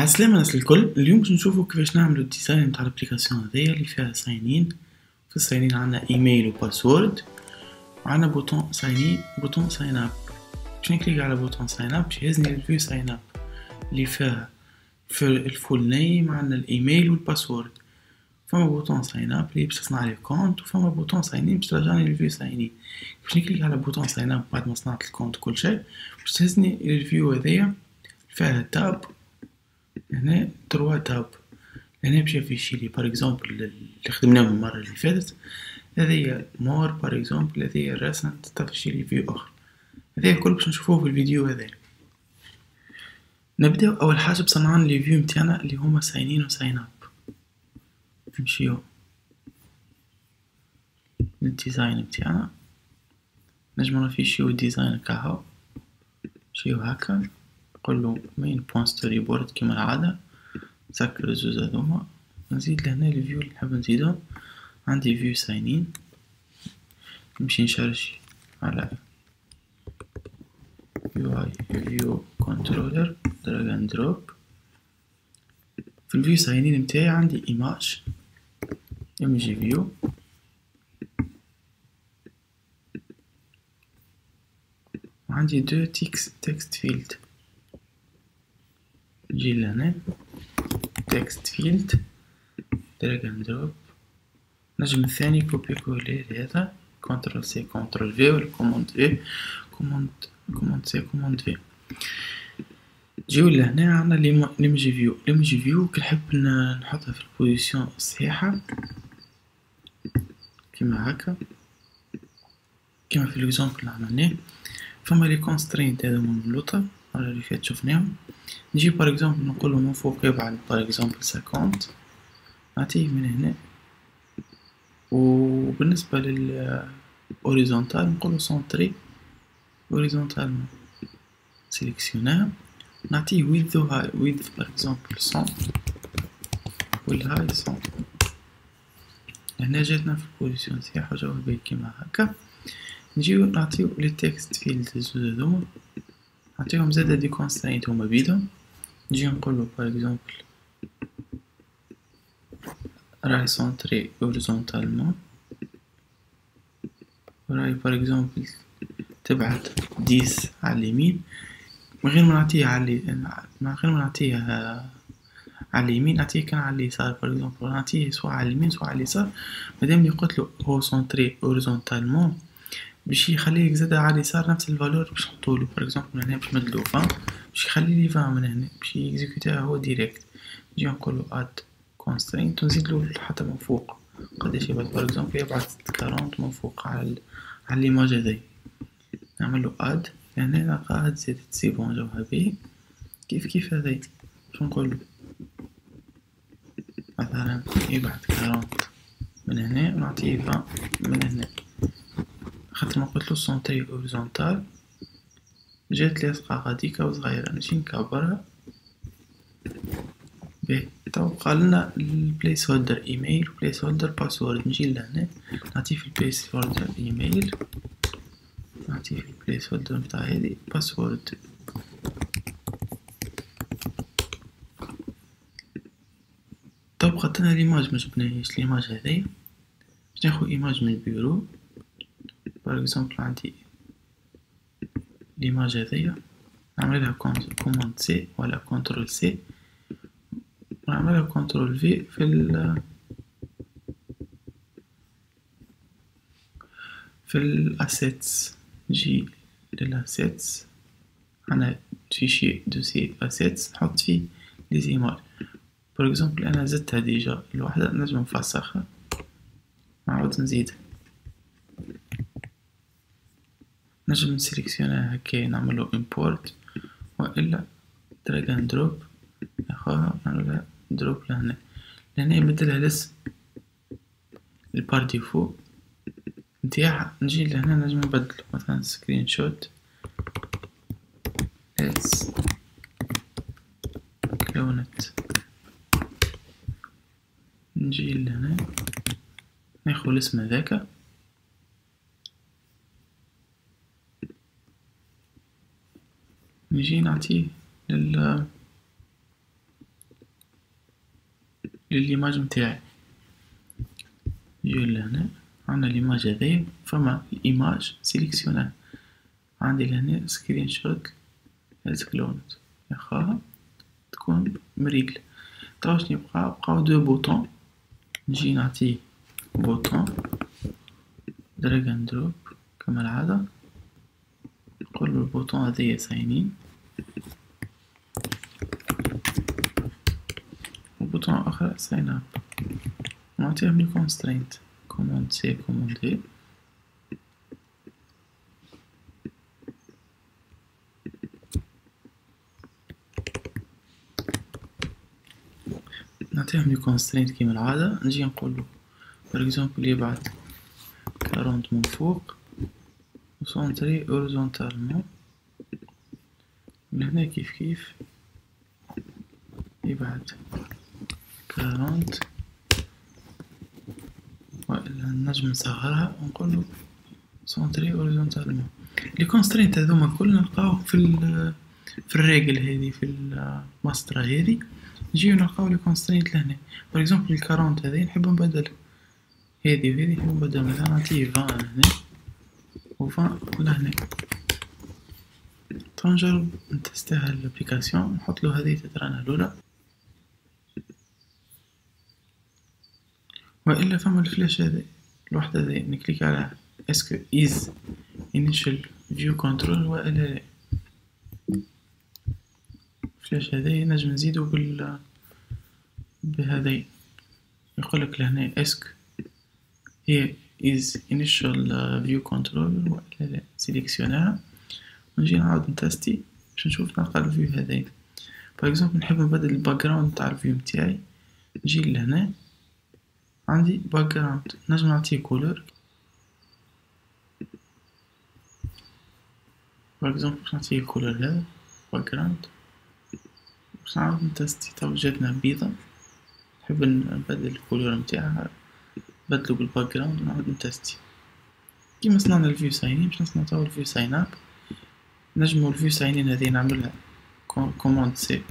عالسلامة الناس الكل. اليوم باش نشوفو كيفاش نعملو الديزاين نتاع الابليكاسيون هذيا اللي فيها ساينين. في الساينين عندنا ايميل وباسورد، وعندنا بوتون ساينين بوتون ساين اب. باش نكليك على بوتون ساين اب باش يهزني الفيو ساين اب اللي فيها في الفول نيم، عندنا الايميل والباسورد. فما بوتون ساين اب اللي باش تصنع لي كونت، وفما بوتون ساينين باش ترجعني للفيو ساينين. باش نكليك على بوتون ساين اب بعد ما صنعت الكونت كل شيء باش تهزني الفيو هذيا فيها تاب. هنا 3 تاب. هنا باش يفيشي لي بار اكزومبل اللي خدمناه المره اللي فاتت، هذه مور بار اكزومبل، هذه ريسنت تفيشي لي فيو اخر. هذا كل باش نشوفوه في الفيديو هذا. نبداو اول حاجه بصنعان لي فيو نتاعنا اللي هما ساينين وساين اب. نمشيو للديزاين نتاعنا، نجمو نفيشيو الديزاين كهو، نمشيو هكا نقولو مين بوين ستوري بورد كيما العاده، نسكر الزوز هذوما، نزيد لهنا الفيو اللي نحب نزيدهم. عندي فيو ساينين، نمشي نشرش على فيو كنترولر دراج اند دروب. في الفيو ساينين متاعي عندي ايماج فيو، وعندي دو تكست فيلد. نجي لهنا تكست فيلد دراج اند دروب، نجم الثاني كوبي كولي لهذا كنترول سي كنترول في، ولا كوموند في كوموند سي كوموند في. نجيو لهنا عندنا ليمج فيو كنحب نحطها في البوزيشن الصحيحة كيما هكا، كيما في الاكزامبل اللي عملناه. فما لي كونسترينت هذا من اللوطة المرة اللي فاتت شفناهم. نجي بار اكزامبل نقولو من فوق يبعد بار اكزامبل 50، نعطيه من هنا. وبالنسبة لل هوريزونتال نقولو سونتري هوريزونتالمون، سيليكسيوناه، نعطيه ويدث وهاي. ويدث بار اكزامبل 100 والهاي 100. هنا جاتنا في البوزيشن صحيحة وجاو باهي كيما هكا. نجيو نعطيو لي تكست فيلد الزوز هذوما، نعطيهم زادا دي كونسترينت هما بيدهم. نجي نقولو بار اكزامبل راهي سونتري هوريزونتالمون، وراهي بار اكزامبل تبعد 10 على اليمين، من غير ما نعطيه على اليمين، نعطيه كان على اليسار. بار اكزامبل نعطيه سواء على اليمين سواء على اليسار، مادام لي قلتلو هو سونتري هوريزونتالمون باش يخلي لك زادا على اليسار نفس الفالور باش نحطولو. بار اكزامبل من هنا باش نمدلو 20 باش يخلي لي 20 من هنا باش يكزيكوتيها هو ديريكت. نجي نقولو اد كونسترينت ونزيدلو حتى من فوق قداش يبعد. بار اكزامبل يبعد 40 من فوق على ليماج هذي. نعملو اد هنا نلقى اد زادت سي بون جاوها باهي كيف هذي. باش نقولو مثلا يبعد 40 من هنا ونعطيه 20 من هنا، خاطر ما قلتلو سونتري هوريزونتال جات لاصقة غاديكا وصغيرة. نجي نكبرها باهي. تو بقالنا البليس هولدر ايميل وبليس هولدر باسورد. نجي لهنا نعطيه في البليس هولدر ايميل، نعطيه في البليس هولدر نتاع هذي باسورد. تو بقاتلنا ليماج مجبناهيش. ليماج هذي باش ناخو ايماج من البيرو. بار اكزامبل عندي ليماج هذيا، نعملها كوماند سي ولا كنترول سي، ونعملها كنترول في في الاسيتس. نجي للاسيتس، انا فيشي دوسي اسيتس نحط فيه لي زيماج. بار اكزامبل انا زدتها ديجا الوحده، نجم نفسخها نعاود نزيدها، نجم نسيليكسيونها هكا نعملو امبورت، والا دراج اند دروب ناخذها نعملها دروب لهنا يبدلها الاسم البار ديفو نتاعها. نجي لهنا نجم نبدلو مثلا سكرين شوت let's clone it. نجي لهنا ناخذ الاسم هذاك، نجي نعطيه للإيماج متاعي. نجيو لهنا عندنا الإيماج هذايا، فما الإيماج سيليكسيونها عندي لهنا سكرين شوت از كلونت ياخاها تكون مريقلة. توا شني بقاو دو بوطون، نجي نعطيه بوطون دراج اند دروب كما العادة، نقولو البوطون هذايا ساينين، وبوطون آخر ساين اب، نعطيهم لي كونسترينت كوموند سي كوموند في. نعطيهم لي كونسترينت كيما العادة، نجي نقولو بار اكزومبل يبعث 40 من فوق وسونتري اوريزونتالمون، لهنا كيف كيف يبعث 40 وإلا نجم نصغرها ونقولو سونتري اوريزونتالمون. لي كونسترينت هذوما كل نلقاوهم في الريجل هذه، في المسطرة هذه نجيو نلقاو لي كونسترينت لهنا. بار اكزومبل 40 هذه نحب نبدل هذه وهذه، نحب نبدل مثلا نعطيه 20 لهنا و 20 لهنا. نجرب نتستها الابليكاسيون، نحطلو هذه تترانا الأولى، وإلا فما الفلاش هذا الوحدة هذه نكليك على اسكو is initial view control وإلا لا. الفلاش هذا نجم نزيدو بهذي، يقولك لهنا اسكو هي is initial view control وإلا لا، سيليكسيونها ونجي نعاود نتستي باش نشوف نلقى الفيو هذايا. باغ اكزومبل نحب نبدل الباك جراوند تاع الفيو متاعي، نجي لهنا عندي باك جراوند نجم نعطيه كولور، باغ اكزومبل باش نعطيه الكولور هذا باك جراوند، باش نعاود نتستي. تو جاتنا بيضة، نحب نبدل الكولور متاعها، نبدلو بالباك جراوند ونعاود نتستي. كيما صنعنا الفيو ساينين باش نصنعو تو الفيو ساين اب. نجمو الفيو ساينين هذه نعملها كوماند سي،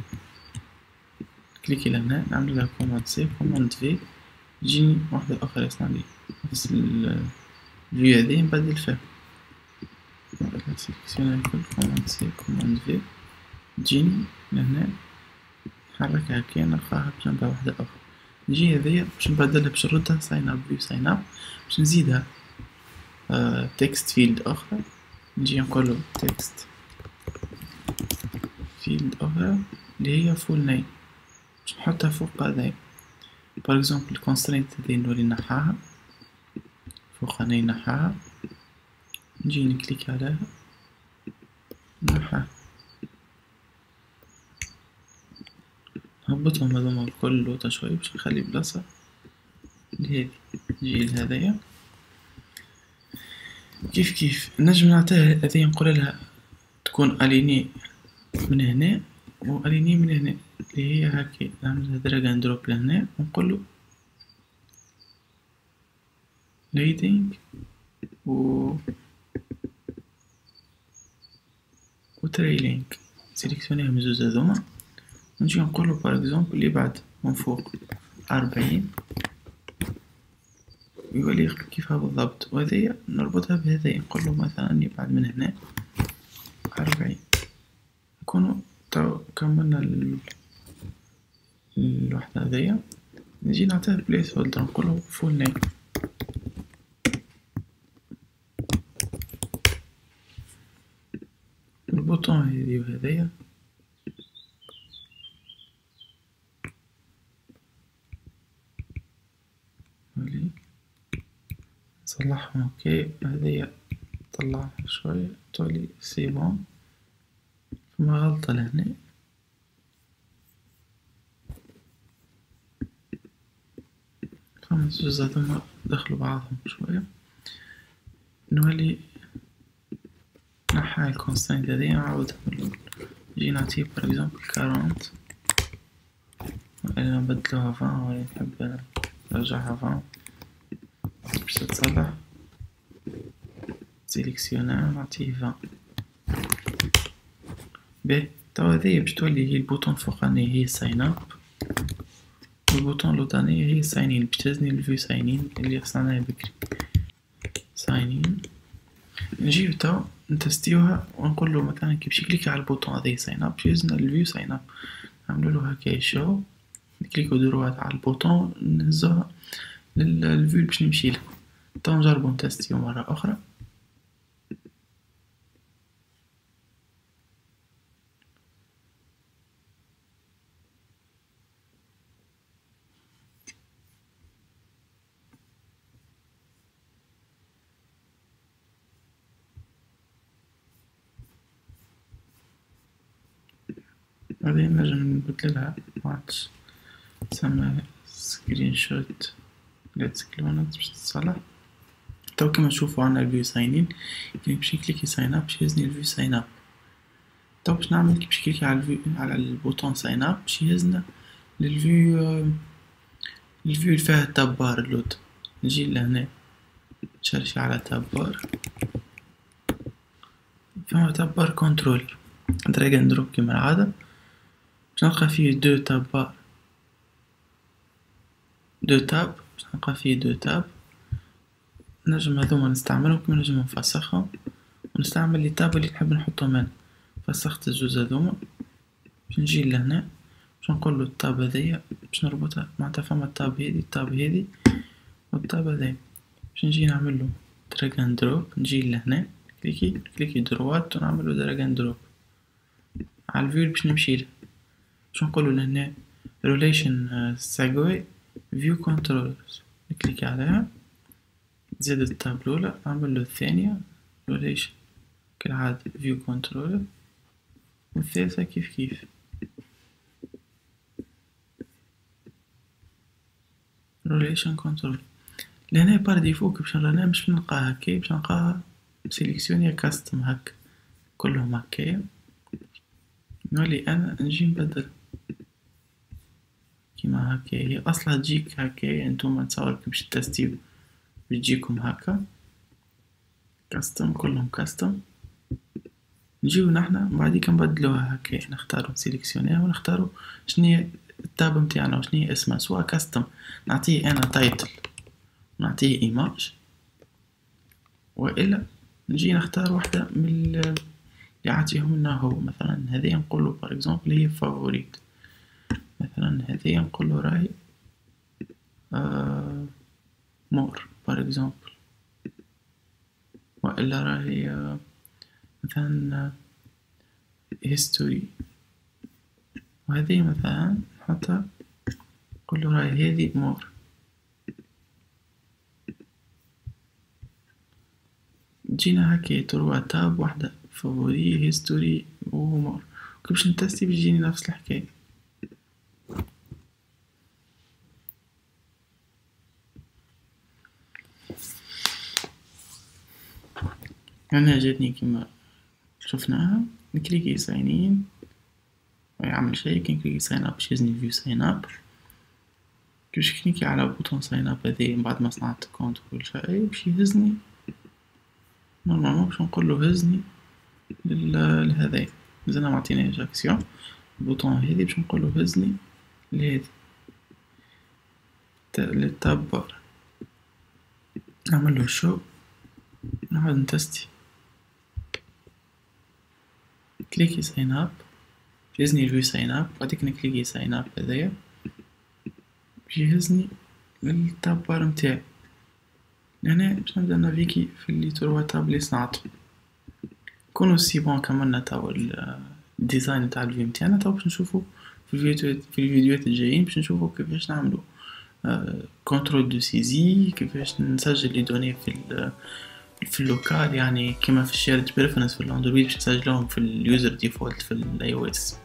كليكي لهنا نعملها كوماند سي كوماند في، تجيني واحدة أخرى يصنعلي نفس الفيو هذه نبدل فيها. سيليكسيوني الكل كوماند سي كوماند في، تجيني لهنا نحركها هكايا نلقاها بجنبها واحدة أخرى. نجي هذيا باش نبدلها، باش نردها ساين اب فيو ساين اب، باش نزيدها تكست فيلد أخرى، نجي نقولو تكست فيلد أخرى اللي هي فول نيم، باش نحطها فوق هذايا. بار اكزومبل الكونسترينت هذي نولي نحاها فوق هنا نحاها، نجي نكليك عليها نحاها، نهبطهم هذوما الكل لوطة شوي باش نخلي بلاصة لهذي. نجي لهذايا كيف كيف نجم نعطيها هذي، نقول لها تكون اليني من هنا واليني من هنا، اللي هي هاكي نعملها دراج اند دروب لهنا ونقولو ليدنج وتريلينج، سيليكسيونيها من زوز هذوما، ونجي نقولو بار اكزومبل يبعد من فوق 40 يولي كيفها بالضبط، وهذيا نربطها بهذيا نقولو مثلا يبعد من هنا 40. نكونو تو كملنا الوحدة هذيا. نجي نعطيها بليس هولدر نقولو فول نيم، البوطون هذي وهذيا نصلحهم اوكي. هذيا طلعها شوية تولي سي بون، فما غلطة لهنا. خمس جزء ثم دخلوا بعضهم شوية، نولي نحي الكونستانت هذي نعاودها من الأول. نجي نعطيه بار اكزومبل 40 وإلا نبدلوها 20 ولا نحب نرجعها 20 باش تتصلح. سيليكسيونا نعطيه 20 باهي. توا هذيا باش تولي هي البوطون فوقاني هي ساين اب، والبوطون الوطنية هي ساينين، باش تهزني الفيو ساينين اللي صنعناها بكري. ساينين نجيو تو نتستيوها ونقولو مثلا كي باش يكليكي على البوطون هذا ساين اب باش يهزنا الفيو ساين اب. نعملولو هكا شو نكليكو دروات على البوطون نهزوها للفيو باش نمشيله. تو نجربو نتستيو مرة أخرى. هذه نجم نبدلها ماتش تسمى سكرين شوت ليتس كلونت باش تتصلح. تو كما تشوفو عنا الفيو ساينين كي باش نكليكي ساين اب باش يهزني الفيو ساين اب. تو باش نعمل كي باش نكليكي على الفيو على البوطون ساين اب باش يهزنا للفيو اللي فيها تاب بار اللود. نجي لهنا نشرشي على تاب بار فما تاب بار كنترولر دراج اند دروب كيما العادة باش نلقى فيه دو تاب بار دو تاب باش نلقى فيه دو تاب. نجم هذوما نستعملهم كيما نجم نفسخهم ونستعمل لي تاب اللي نحب نحطهم هنا. فسخت الزوز هذوما باش نجي لهنا باش نقولو التاب هذيا باش نربطها معناتها فما التاب هذي التاب هذي والتاب هذايا باش نجي نعملو دراج اند دروب. نجي لهنا كليكي دروات ونعملو دراج اند دروب على الفيو باش نمشيله باش نقولو لهنا ريليشن ساغوي فيو كنترولرز نكليكي عليها. زيد التاب الأولى نعملو الثانية ريليشن كالعادة فيو كنترولر والثالثة كيف ريليشن كنترول. لهنا بار ديفو باش نرانا مش نلقاها هكايا باش نلقاها سيليكسيوني كاستم هكا كلهم هكايا. نولي انا نجي نبدل كيما هكايا هي اصلا تجيك هكايا انتوما نتصور كي باش تستيو بتجيكم هكا كاستم كلهم كاستم. نجيو نحنا بعديك نبدلوها هكايا نختارو سيليكسيونيها ونختارو شنية التاب متاعنا وشنية اسمها سواء كاستم نعطيه انا تايتل نعطيه ايماج والا نجي نختار واحدة من اللي عطيهم لنا هو. مثلا هذه نقولو بار اكزومبل هي فافوريت مثلا هذه نقولو راهي مور بار اكزومبل والا راهي مثلا هيستوري وهذه مثلا نحطها نقولو راهي هذه مور. جينا هكا تروا تاب واحدة فافوري هيستوري ومور كي باش نتستي بيجيني نفس الحكاية. هنا جاتني كيما شفناها نكليكي ساينين ويعمل شيء كي نكليكي ساين اب باش يهزني فيو ساين اب. كي باش كليكي على بوطون ساين اب هذي من بعد ما صنعت كونت وكل شيء باش يهزني نورمالمون باش نقولو هزني لهذايا مازلنا معطيناش اكسيون البوطون هذي باش نقولو هزني لهذي للتاب بار. نعملو شو نعاود نتستي كليكي ساين اب باش يهزني الفيو ساين اب بعديك نكليكي ساين اب هذايا باش يهزني للتاب بار متاعي. هنا باش نبدا نافيكي في اللي تروا تاب اللي صنعتو كونو سي بون كملنا توا الديزاين تاع الفيديو متاعنا. توا باش نشوفو في الفيديوهات الجايين باش نشوفو كيفاش نعملو كنترول دو سيزي كيفاش نسجل لي دوني في اللوكال يعني كيما في الشيرد بريفرنس في الاندرويد باش نسجلهم في اليوزر ديفولت في الاي او اس.